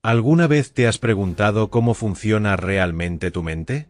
¿Alguna vez te has preguntado cómo funciona realmente tu mente?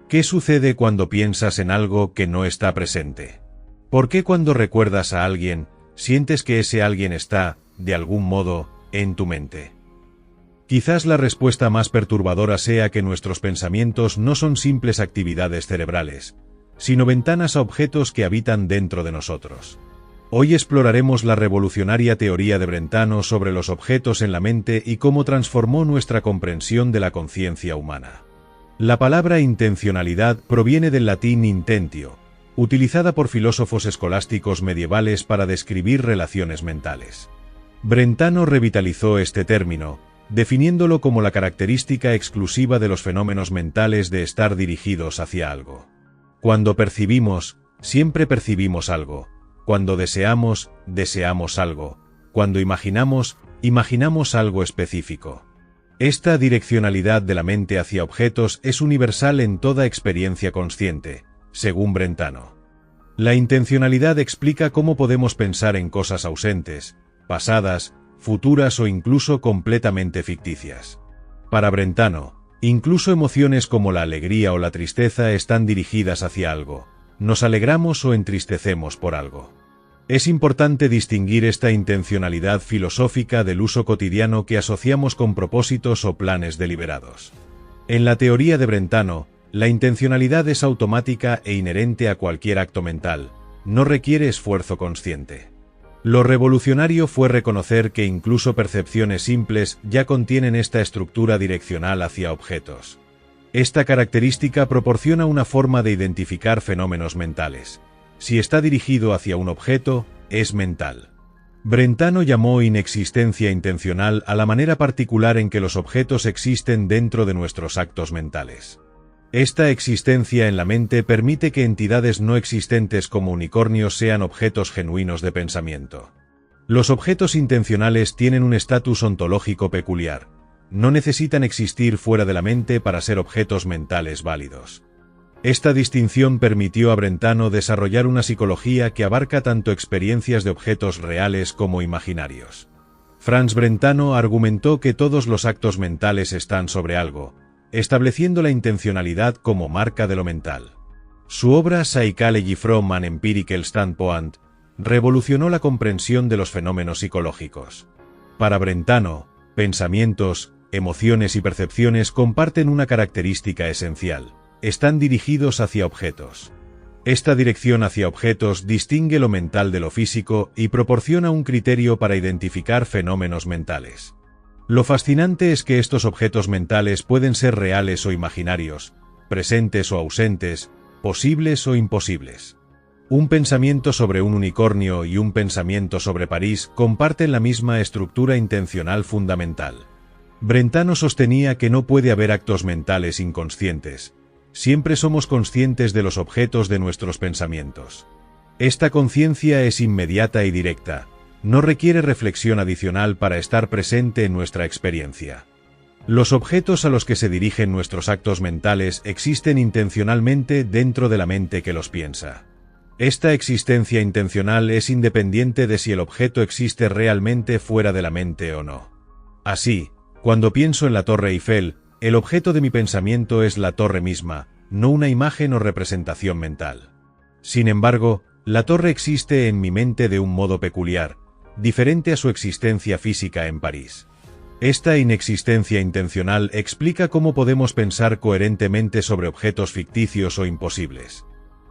¿Qué sucede cuando piensas en algo que no está presente? ¿Por qué cuando recuerdas a alguien, sientes que ese alguien está, de algún modo, en tu mente? Quizás la respuesta más perturbadora sea que nuestros pensamientos no son simples actividades cerebrales, sino ventanas a objetos que habitan dentro de nosotros. Hoy exploraremos la revolucionaria teoría de Brentano sobre los objetos en la mente y cómo transformó nuestra comprensión de la conciencia humana. La palabra intencionalidad proviene del latín intentio, utilizada por filósofos escolásticos medievales para describir relaciones mentales. Brentano revitalizó este término, definiéndolo como la característica exclusiva de los fenómenos mentales de estar dirigidos hacia algo. Cuando percibimos, siempre percibimos algo. Cuando deseamos, deseamos algo. Cuando imaginamos, imaginamos algo específico. Esta direccionalidad de la mente hacia objetos es universal en toda experiencia consciente, según Brentano. La intencionalidad explica cómo podemos pensar en cosas ausentes, pasadas, futuras o incluso completamente ficticias. Para Brentano, incluso emociones como la alegría o la tristeza están dirigidas hacia algo. Nos alegramos o entristecemos por algo. Es importante distinguir esta intencionalidad filosófica del uso cotidiano que asociamos con propósitos o planes deliberados. En la teoría de Brentano, la intencionalidad es automática e inherente a cualquier acto mental, no requiere esfuerzo consciente. Lo revolucionario fue reconocer que incluso percepciones simples ya contienen esta estructura direccional hacia objetos. Esta característica proporciona una forma de identificar fenómenos mentales. Si está dirigido hacia un objeto, es mental. Brentano llamó inexistencia intencional a la manera particular en que los objetos existen dentro de nuestros actos mentales. Esta existencia en la mente permite que entidades no existentes como unicornios sean objetos genuinos de pensamiento. Los objetos intencionales tienen un estatus ontológico peculiar. No necesitan existir fuera de la mente para ser objetos mentales válidos. Esta distinción permitió a Brentano desarrollar una psicología que abarca tanto experiencias de objetos reales como imaginarios. Franz Brentano argumentó que todos los actos mentales están sobre algo, estableciendo la intencionalidad como marca de lo mental. Su obra Psychology from an Empirical Standpoint revolucionó la comprensión de los fenómenos psicológicos. Para Brentano, pensamientos, emociones y percepciones comparten una característica esencial: están dirigidos hacia objetos. Esta dirección hacia objetos distingue lo mental de lo físico y proporciona un criterio para identificar fenómenos mentales. Lo fascinante es que estos objetos mentales pueden ser reales o imaginarios, presentes o ausentes, posibles o imposibles. Un pensamiento sobre un unicornio y un pensamiento sobre París comparten la misma estructura intencional fundamental. Brentano sostenía que no puede haber actos mentales inconscientes. Siempre somos conscientes de los objetos de nuestros pensamientos. Esta conciencia es inmediata y directa. No requiere reflexión adicional para estar presente en nuestra experiencia. Los objetos a los que se dirigen nuestros actos mentales existen intencionalmente dentro de la mente que los piensa. Esta existencia intencional es independiente de si el objeto existe realmente fuera de la mente o no. Así, cuando pienso en la Torre Eiffel, el objeto de mi pensamiento es la torre misma, no una imagen o representación mental. Sin embargo, la torre existe en mi mente de un modo peculiar, diferente a su existencia física en París. Esta inexistencia intencional explica cómo podemos pensar coherentemente sobre objetos ficticios o imposibles.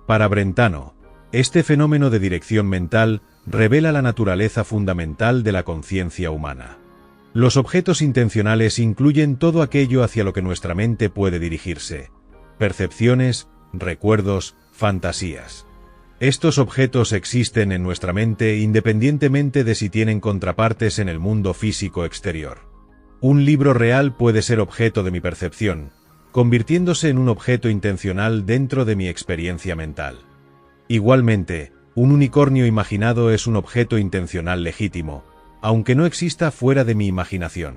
Para Brentano, este fenómeno de dirección mental revela la naturaleza fundamental de la conciencia humana. Los objetos intencionales incluyen todo aquello hacia lo que nuestra mente puede dirigirse: percepciones, recuerdos, fantasías. Estos objetos existen en nuestra mente independientemente de si tienen contrapartes en el mundo físico exterior. Un libro real puede ser objeto de mi percepción, convirtiéndose en un objeto intencional dentro de mi experiencia mental. Igualmente, un unicornio imaginado es un objeto intencional legítimo, aunque no exista fuera de mi imaginación.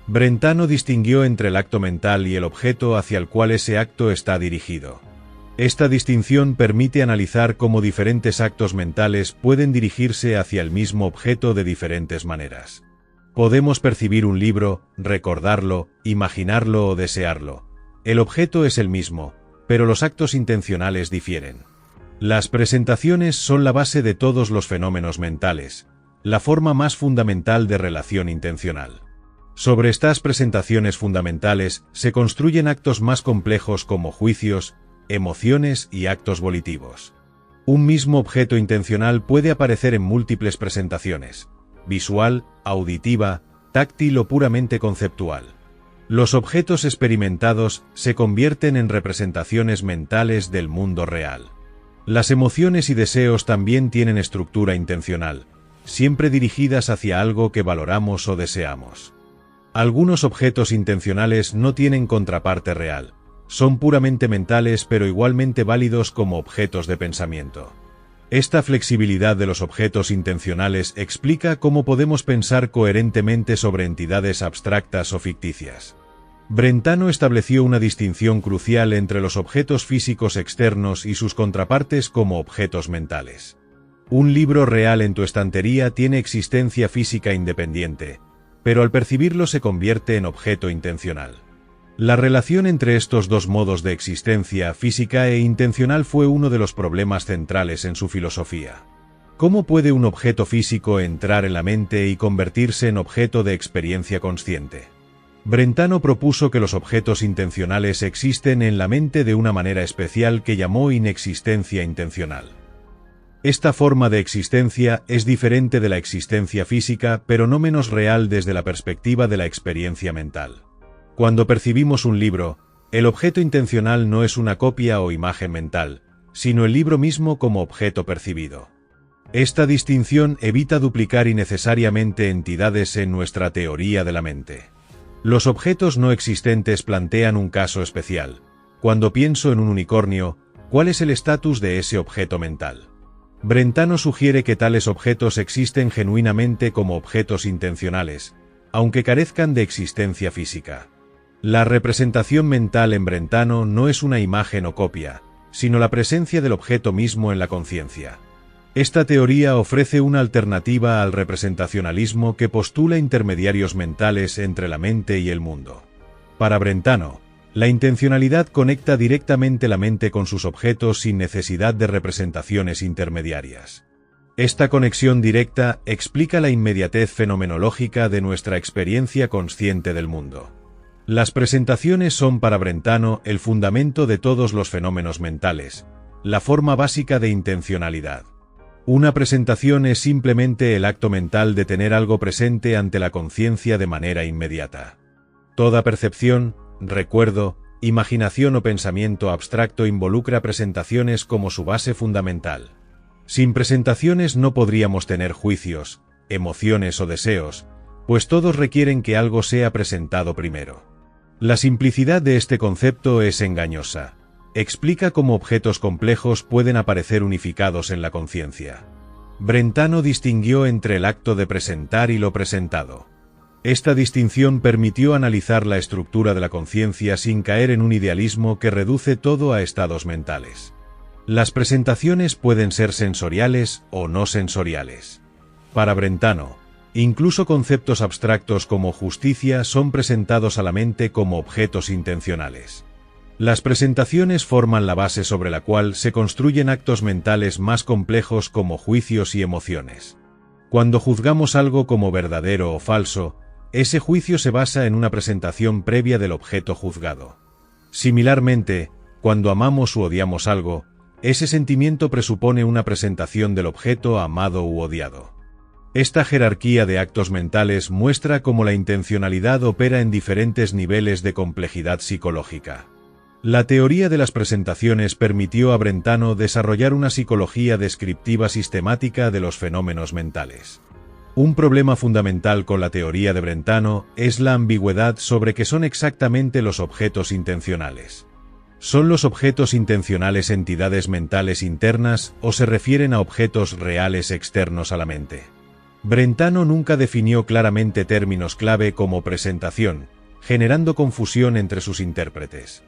Brentano distinguió entre el acto mental y el objeto hacia el cual ese acto está dirigido. Esta distinción permite analizar cómo diferentes actos mentales pueden dirigirse hacia el mismo objeto de diferentes maneras. Podemos percibir un libro, recordarlo, imaginarlo o desearlo. El objeto es el mismo, pero los actos intencionales difieren. Las presentaciones son la base de todos los fenómenos mentales, la forma más fundamental de relación intencional. Sobre estas presentaciones fundamentales se construyen actos más complejos como juicios, emociones y actos volitivos. Un mismo objeto intencional puede aparecer en múltiples presentaciones: visual, auditiva, táctil o puramente conceptual. Los objetos experimentados se convierten en representaciones mentales del mundo real. Las emociones y deseos también tienen estructura intencional, siempre dirigidas hacia algo que valoramos o deseamos. Algunos objetos intencionales no tienen contraparte real, son puramente mentales pero igualmente válidos como objetos de pensamiento. Esta flexibilidad de los objetos intencionales explica cómo podemos pensar coherentemente sobre entidades abstractas o ficticias. Brentano estableció una distinción crucial entre los objetos físicos externos y sus contrapartes como objetos mentales. Un libro real en tu estantería tiene existencia física independiente, pero al percibirlo se convierte en objeto intencional. La relación entre estos dos modos de existencia física e intencional fue uno de los problemas centrales en su filosofía. ¿Cómo puede un objeto físico entrar en la mente y convertirse en objeto de experiencia consciente? Brentano propuso que los objetos intencionales existen en la mente de una manera especial que llamó inexistencia intencional. Esta forma de existencia es diferente de la existencia física, pero no menos real desde la perspectiva de la experiencia mental. Cuando percibimos un libro, el objeto intencional no es una copia o imagen mental, sino el libro mismo como objeto percibido. Esta distinción evita duplicar innecesariamente entidades en nuestra teoría de la mente. Los objetos no existentes plantean un caso especial. Cuando pienso en un unicornio, ¿cuál es el estatus de ese objeto mental? Brentano sugiere que tales objetos existen genuinamente como objetos intencionales, aunque carezcan de existencia física. La representación mental en Brentano no es una imagen o copia, sino la presencia del objeto mismo en la conciencia. Esta teoría ofrece una alternativa al representacionalismo que postula intermediarios mentales entre la mente y el mundo. Para Brentano, la intencionalidad conecta directamente la mente con sus objetos sin necesidad de representaciones intermediarias. Esta conexión directa explica la inmediatez fenomenológica de nuestra experiencia consciente del mundo. Las presentaciones son para Brentano el fundamento de todos los fenómenos mentales, la forma básica de intencionalidad. Una presentación es simplemente el acto mental de tener algo presente ante la conciencia de manera inmediata. Toda percepción, recuerdo, imaginación o pensamiento abstracto involucra presentaciones como su base fundamental. Sin presentaciones no podríamos tener juicios, emociones o deseos, pues todos requieren que algo sea presentado primero. La simplicidad de este concepto es engañosa. Explica cómo objetos complejos pueden aparecer unificados en la conciencia. Brentano distinguió entre el acto de presentar y lo presentado. Esta distinción permitió analizar la estructura de la conciencia sin caer en un idealismo que reduce todo a estados mentales. Las presentaciones pueden ser sensoriales o no sensoriales. Para Brentano, incluso conceptos abstractos como justicia son presentados a la mente como objetos intencionales. Las presentaciones forman la base sobre la cual se construyen actos mentales más complejos como juicios y emociones. Cuando juzgamos algo como verdadero o falso, ese juicio se basa en una presentación previa del objeto juzgado. Similarmente, cuando amamos u odiamos algo, ese sentimiento presupone una presentación del objeto amado u odiado. Esta jerarquía de actos mentales muestra cómo la intencionalidad opera en diferentes niveles de complejidad psicológica. La teoría de las presentaciones permitió a Brentano desarrollar una psicología descriptiva sistemática de los fenómenos mentales. Un problema fundamental con la teoría de Brentano es la ambigüedad sobre qué son exactamente los objetos intencionales. ¿Son los objetos intencionales entidades mentales internas o se refieren a objetos reales externos a la mente? Brentano nunca definió claramente términos clave como presentación, generando confusión entre sus intérpretes.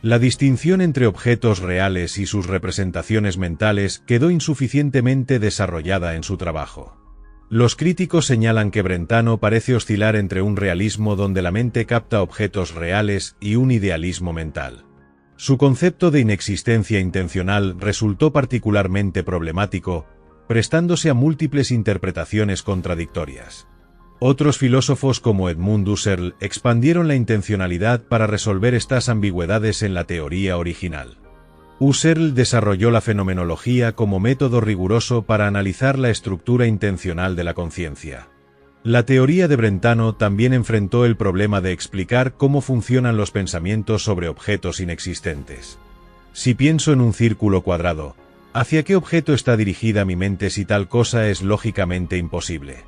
La distinción entre objetos reales y sus representaciones mentales quedó insuficientemente desarrollada en su trabajo. Los críticos señalan que Brentano parece oscilar entre un realismo donde la mente capta objetos reales y un idealismo mental. Su concepto de inexistencia intencional resultó particularmente problemático, prestándose a múltiples interpretaciones contradictorias. Otros filósofos como Edmund Husserl expandieron la intencionalidad para resolver estas ambigüedades en la teoría original. Husserl desarrolló la fenomenología como método riguroso para analizar la estructura intencional de la conciencia. La teoría de Brentano también enfrentó el problema de explicar cómo funcionan los pensamientos sobre objetos inexistentes. Si pienso en un círculo cuadrado, ¿hacia qué objeto está dirigida mi mente si tal cosa es lógicamente imposible?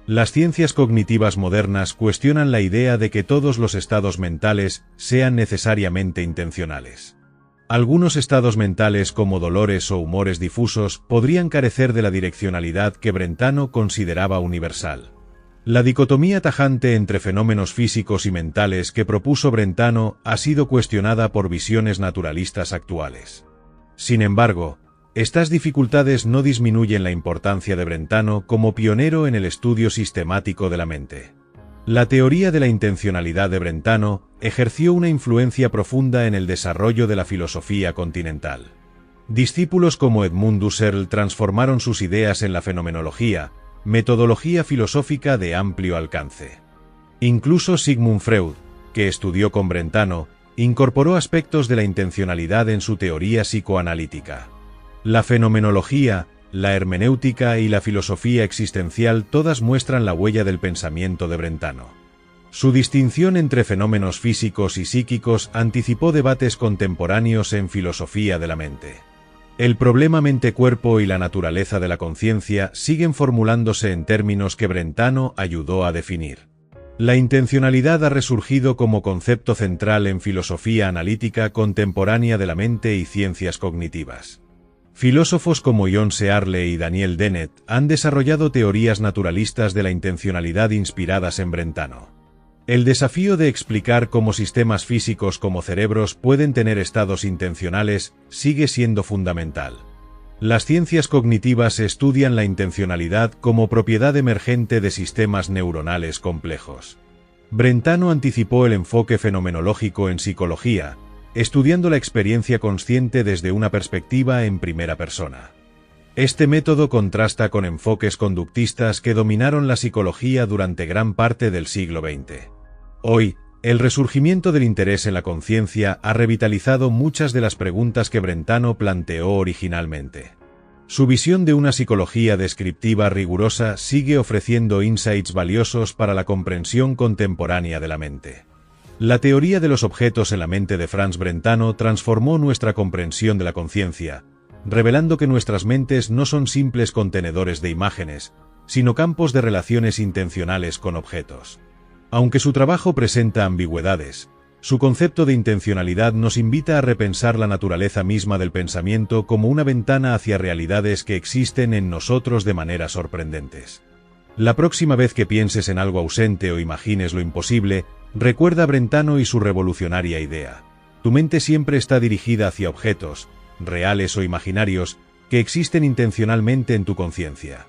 Las ciencias cognitivas modernas cuestionan la idea de que todos los estados mentales sean necesariamente intencionales. Algunos estados mentales como dolores o humores difusos podrían carecer de la direccionalidad que Brentano consideraba universal. La dicotomía tajante entre fenómenos físicos y mentales que propuso Brentano ha sido cuestionada por visiones naturalistas actuales. Sin embargo, estas dificultades no disminuyen la importancia de Brentano como pionero en el estudio sistemático de la mente. La teoría de la intencionalidad de Brentano ejerció una influencia profunda en el desarrollo de la filosofía continental. Discípulos como Edmund Husserl transformaron sus ideas en la fenomenología, metodología filosófica de amplio alcance. Incluso Sigmund Freud, que estudió con Brentano, incorporó aspectos de la intencionalidad en su teoría psicoanalítica. La fenomenología, la hermenéutica y la filosofía existencial todas muestran la huella del pensamiento de Brentano. Su distinción entre fenómenos físicos y psíquicos anticipó debates contemporáneos en filosofía de la mente. El problema mente-cuerpo y la naturaleza de la conciencia siguen formulándose en términos que Brentano ayudó a definir. La intencionalidad ha resurgido como concepto central en filosofía analítica contemporánea de la mente y ciencias cognitivas. Filósofos como John Searle y Daniel Dennett han desarrollado teorías naturalistas de la intencionalidad inspiradas en Brentano. El desafío de explicar cómo sistemas físicos como cerebros pueden tener estados intencionales sigue siendo fundamental. Las ciencias cognitivas estudian la intencionalidad como propiedad emergente de sistemas neuronales complejos. Brentano anticipó el enfoque fenomenológico en psicología, estudiando la experiencia consciente desde una perspectiva en primera persona. Este método contrasta con enfoques conductistas que dominaron la psicología durante gran parte del siglo XX. Hoy, el resurgimiento del interés en la conciencia ha revitalizado muchas de las preguntas que Brentano planteó originalmente. Su visión de una psicología descriptiva rigurosa sigue ofreciendo insights valiosos para la comprensión contemporánea de la mente. La teoría de los objetos en la mente de Franz Brentano transformó nuestra comprensión de la conciencia, revelando que nuestras mentes no son simples contenedores de imágenes, sino campos de relaciones intencionales con objetos. Aunque su trabajo presenta ambigüedades, su concepto de intencionalidad nos invita a repensar la naturaleza misma del pensamiento como una ventana hacia realidades que existen en nosotros de maneras sorprendentes. La próxima vez que pienses en algo ausente o imagines lo imposible, recuerda a Brentano y su revolucionaria idea. Tu mente siempre está dirigida hacia objetos, reales o imaginarios, que existen intencionalmente en tu conciencia.